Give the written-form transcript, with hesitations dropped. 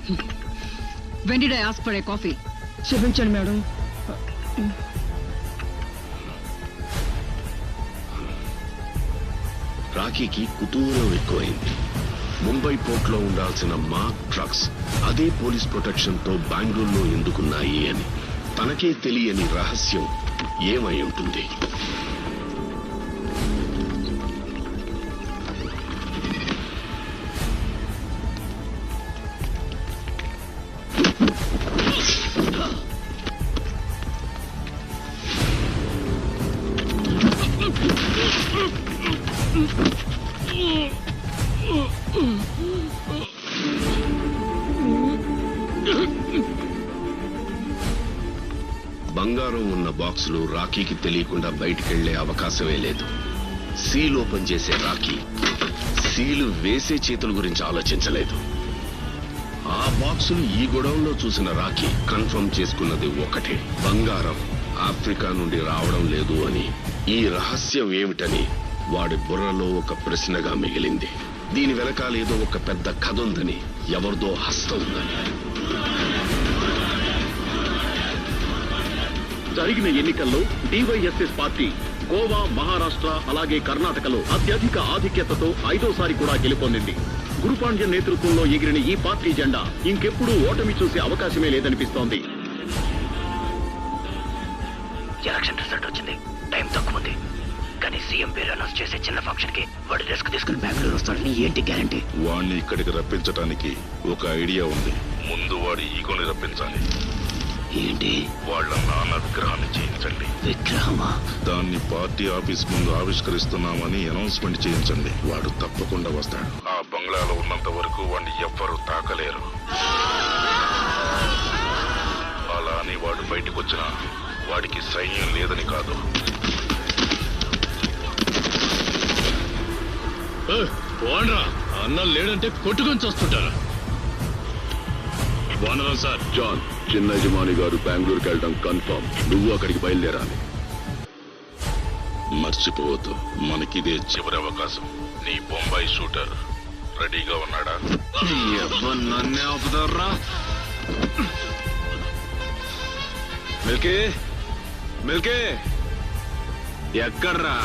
When did I ask for a coffee? క్షమించండి madam. రాఖీకి కుతూహలం ఎక్కువైంది. ముంబై పోర్ట్లో ఉండాల్సిన మార్క్ ట్రక్స్ అదే పోలీస్ ప్రొటెక్షన్ తో బెంగళూరులో ఎందుకున్నాయి అని తనకే తెలియని రహస్యం ఏమై ఉంటుంది. బంగారం ఉన్న బాక్సులు రాఖీకి తెలియకుండా బయటికెళ్లే అవకాశమే లేదు. సీల్ ఓపెన్ చేసే రాఖీ సీలు వేసే చేతుల గురించి ఆలోచించలేదు. ఆ బాక్సులు ఈ గొడవల్లో చూసిన రాఖీ కన్ఫర్మ్ చేసుకున్నది ఒకటే, బంగారం ఆఫ్రికా నుండి రావడం లేదు అని. ఈ రహస్యం ఏమిటని వాడి బుర్రలో ఒక ప్రశ్నగా మిగిలింది. దీని వెనకాలేదో ఒక పెద్ద కథ ఉందని, ఎవరిదో హస్తం ఉందని. జరిగిన ఎన్నికల్లో డివైఎస్ఎస్ పార్టీ గోవా, మహారాష్ట్ర అలాగే కర్ణాటకలో అత్యధిక ఆధిక్యతతో 5వ సారి కూడా గెలుపొందింది. గురుపాండ్యన్ నేతృత్వంలో ఎగిరిన ఈ పార్టీ జెండా ఇంకెప్పుడూ ఓటమి చూసే అవకాశమే లేదనిపిస్తోంది. ఎలక్షన్ రిజల్ట్ వచ్చింది, టైం తక్కువ ఉంది. కానీ సీఎం పేరు అనౌన్స్ చేసే చిన్న ఫంక్షన్ కి వాడు రిస్క్ తీసుకుని బెంగళూరు వస్తాడని ఏంటి గ్యారంటీ? వాడిని ఇక్కడికి రప్పించడానికి ఒక ఐడియా ఉంది. ముందు వాడి ఈగోని రప్పించాలి. ఏంటి? వాళ్ళ నాన్న విగ్రహాన్ని చేయించండి. విగ్రహమా? దాన్ని పార్టీ ఆఫీస్ ముందు ఆవిష్కరిస్తున్నామని అనౌన్స్మెంట్ చేయించండి. వాడు తప్పకుండా వస్తాడు. ఆ బంగ్లాలో ఉన్నంత వరకు వాడిని ఎవ్వరూ తాకలేరు. అలా అని వాడు బయటకు వచ్చినా వాడికి సైన్యం లేదని కాదు. అన్న లేడంటే కొట్టుకొని చూస్తుంటారా? బాగున్నాం సార్. జాన్, చిన్న యజమాని గారు బెంగళూరుకి వెళ్ళడం కన్ఫర్మ్. నువ్వు అక్కడికి బయలుదేరాలి. మర్చిపోవద్దు, మనకిదే చివరి అవకాశం. నీ బొంబాయి షూటర్ రెడీగా ఉన్నాడా? నన్నే ఆపుతారా? మిల్కీ, మిల్కీ ఎక్కడ్రా?